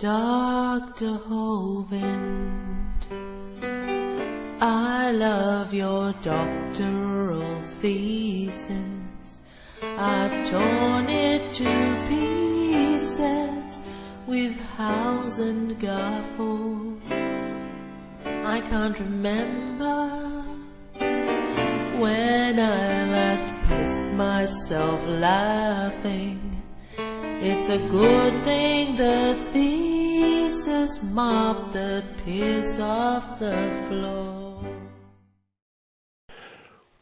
Dr. Hovind, I love your doctoral thesis. I've torn it to pieces with house and gaffle. I can't remember when I last pissed myself laughing. It's a good thing the thesis mopped the piss off the floor.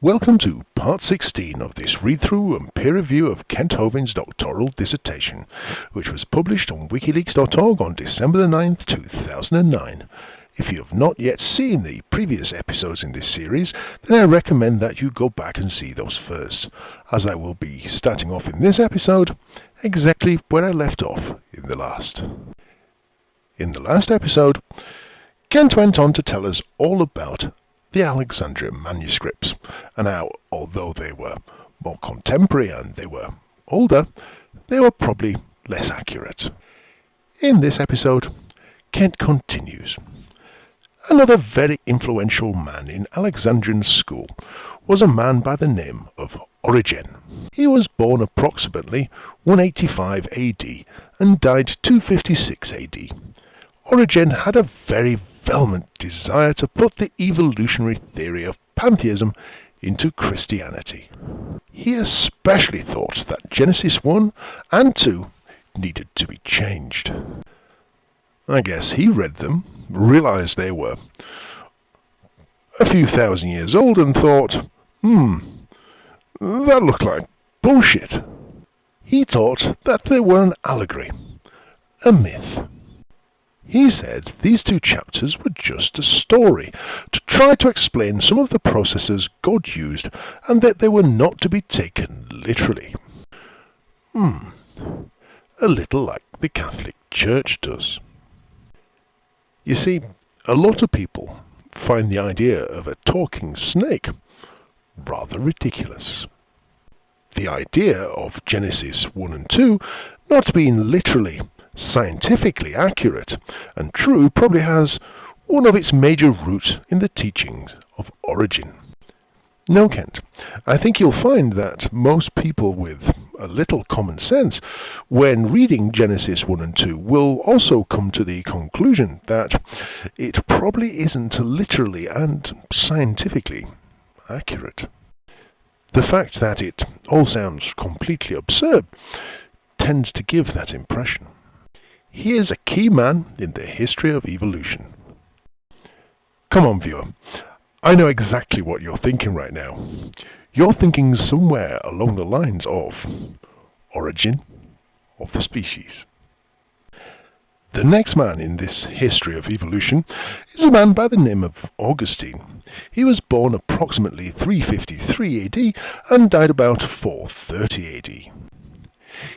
Welcome to part 16 of this read-through and peer review of Kent Hovind's doctoral dissertation, which was published on wikileaks.org on December the 9th, 2009. If you have not yet seen the previous episodes in this series, then I recommend that you go back and see those first, as I will be starting off in this episode exactly where I left off in the last. In the last episode, Kent went on to tell us all about the Alexandrian manuscripts, and how, although they were more contemporary and they were older, they were probably less accurate. In this episode, Kent continues. Another very influential man in Alexandrian school was a man by the name of Origen. He was born approximately 185 AD and died 256 AD. Origen had a very vehement desire to put the evolutionary theory of pantheism into Christianity. He especially thought that Genesis 1 and 2 needed to be changed. I guess he read them, realized they were a few thousand years old and thought, that looked like bullshit. He taught that they were an allegory, a myth. He said these two chapters were just a story, to try to explain some of the processes God used, and that they were not to be taken literally. A little like the Catholic Church does. You see, a lot of people find the idea of a talking snake rather ridiculous. The idea of Genesis 1 and 2 not being literally scientifically accurate and true probably has one of its major roots in the teachings of Origen. No, Kent, I think you'll find that most people with a little common sense, when reading Genesis 1 and 2, will also come to the conclusion that it probably isn't literally and scientifically accurate. The fact that it all sounds completely absurd tends to give that impression. He is a key man in the history of evolution. Come on, viewer. I know exactly what you're thinking right now. You're thinking somewhere along the lines of origin of the species. The next man in this history of evolution is a man by the name of Augustine. He was born approximately 353 AD and died about 430 AD.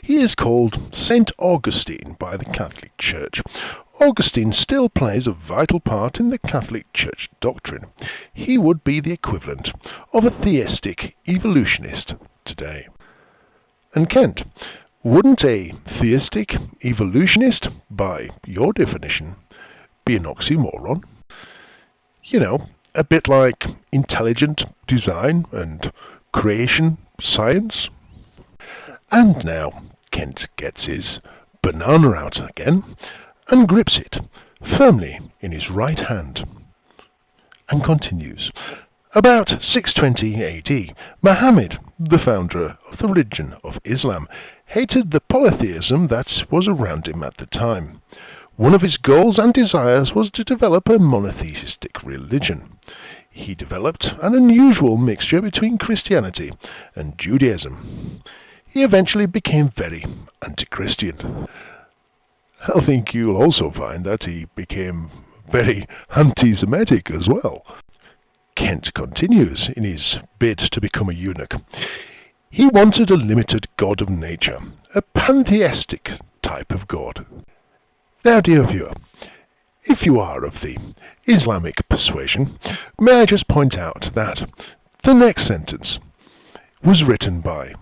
He is called Saint Augustine by the Catholic Church. Augustine still plays a vital part in the Catholic Church doctrine. He would be the equivalent of a theistic evolutionist today. And Kent, wouldn't a theistic evolutionist, by your definition, be an oxymoron? You know, a bit like intelligent design and creation science? And now Kent gets his banana out again and grips it firmly in his right hand, and continues. About 620 AD, Muhammad, the founder of the religion of Islam, hated the polytheism that was around him at the time. One of his goals and desires was to develop a monotheistic religion. He developed an unusual mixture between Christianity and Judaism. He eventually became very anti-Christian. I think you'll also find that he became very anti-Semitic as well. Kent continues in his bid to become a eunuch. He wanted a limited god of nature, a pantheistic type of god. Now, dear viewer, if you are of the Islamic persuasion, may I just point out that the next sentence was written by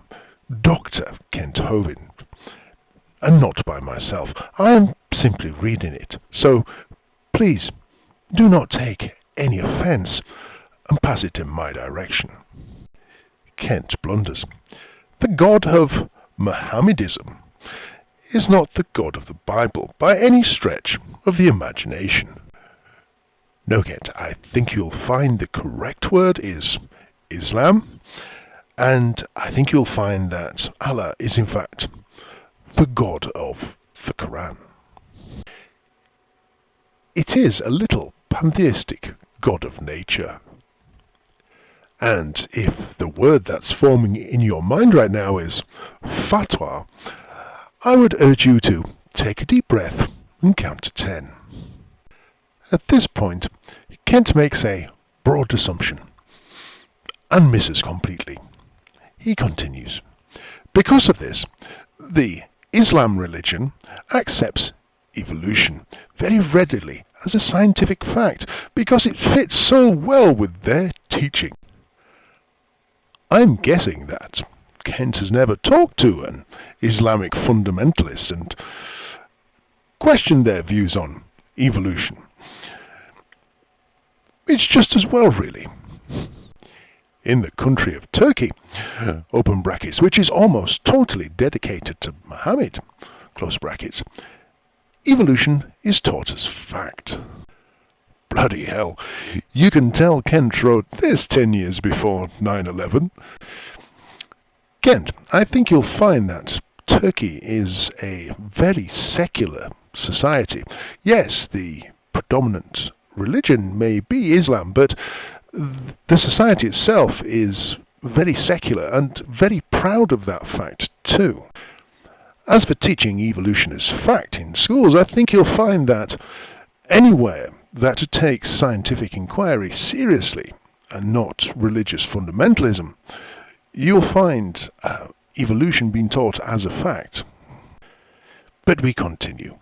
Dr. Kent Hovind, and not by myself. I am simply reading it, so please do not take any offence and pass it in my direction. Kent blunders. The God of Mohammedism is not the God of the Bible by any stretch of the imagination. No, Kent, I think you'll find the correct word is Islam, and I think you'll find that Allah is in fact the God of the Quran. It is a little pantheistic God of nature. And if the word that's forming in your mind right now is fatwa, I would urge you to take a deep breath and count to 10. At this point, Kent makes a broad assumption and misses completely. He continues, because of this, the Islam religion accepts evolution very readily as a scientific fact because it fits so well with their teaching. I'm guessing that Kent has never talked to an Islamic fundamentalist and questioned their views on evolution. It's just as well, really. In the country of Turkey, open brackets, which is almost totally dedicated to Muhammad, close brackets, evolution is taught as fact. Bloody hell, you can tell Kent wrote this 10 years before 9/11. Kent, I think you'll find that Turkey is a very secular society. Yes, the predominant religion may be Islam, but the society itself is very secular and very proud of that fact too. As for teaching evolution as fact in schools, I think you'll find that anywhere that takes scientific inquiry seriously and not religious fundamentalism, you'll find evolution being taught as a fact. But we continue.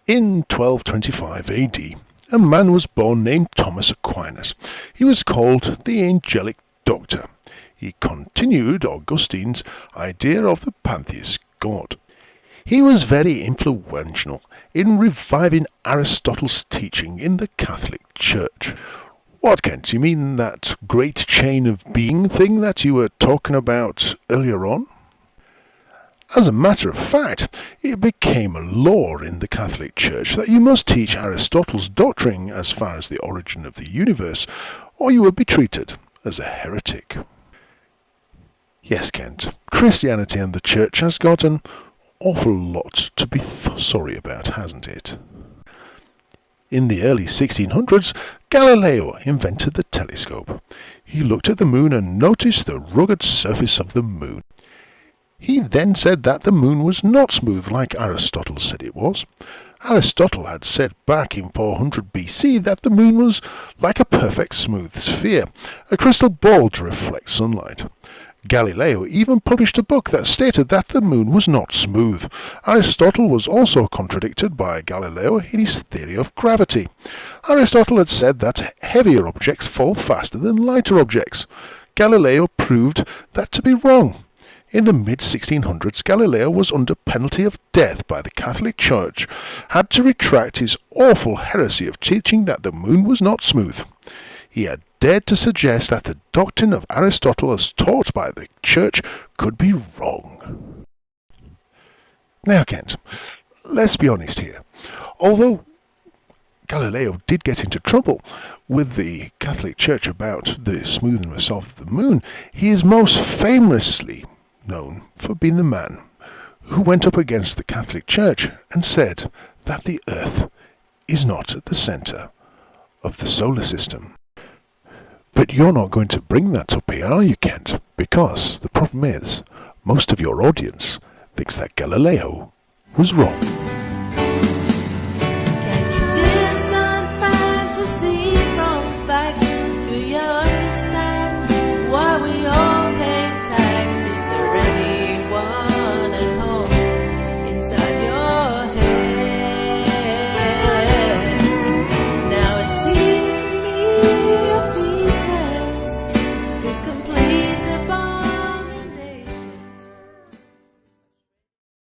In 1225 AD, a man was born named Thomas Aquinas. He was called the Angelic Doctor. He continued Augustine's idea of the pantheist God. He was very influential in reviving Aristotle's teaching in the Catholic Church. What, Kent, you mean that great chain of being thing that you were talking about earlier on? As a matter of fact, it became a law in the Catholic Church that you must teach Aristotle's doctrine as far as the origin of the universe, or you would be treated as a heretic. Yes, Kent, Christianity and the Church has got an awful lot to be sorry about, hasn't it? In the early 1600s, Galileo invented the telescope. He looked at the moon and noticed the rugged surface of the moon. He then said that the moon was not smooth like Aristotle said it was. Aristotle had said back in 400 BC that the moon was like a perfect smooth sphere, a crystal ball to reflect sunlight. Galileo even published a book that stated that the moon was not smooth. Aristotle was also contradicted by Galileo in his theory of gravity. Aristotle had said that heavier objects fall faster than lighter objects. Galileo proved that to be wrong. In the mid-1600s, Galileo was under penalty of death by the Catholic Church, had to retract his awful heresy of teaching that the moon was not smooth. He had dared to suggest that the doctrine of Aristotle as taught by the Church could be wrong. Now, Kent, let's be honest here. Although Galileo did get into trouble with the Catholic Church about the smoothness of the moon, he is most famously known for being the man who went up against the Catholic Church and said that the Earth is not at the centre of the solar system. But you're not going to bring that up here, are you, Kent? Because the problem is, most of your audience thinks that Galileo was wrong.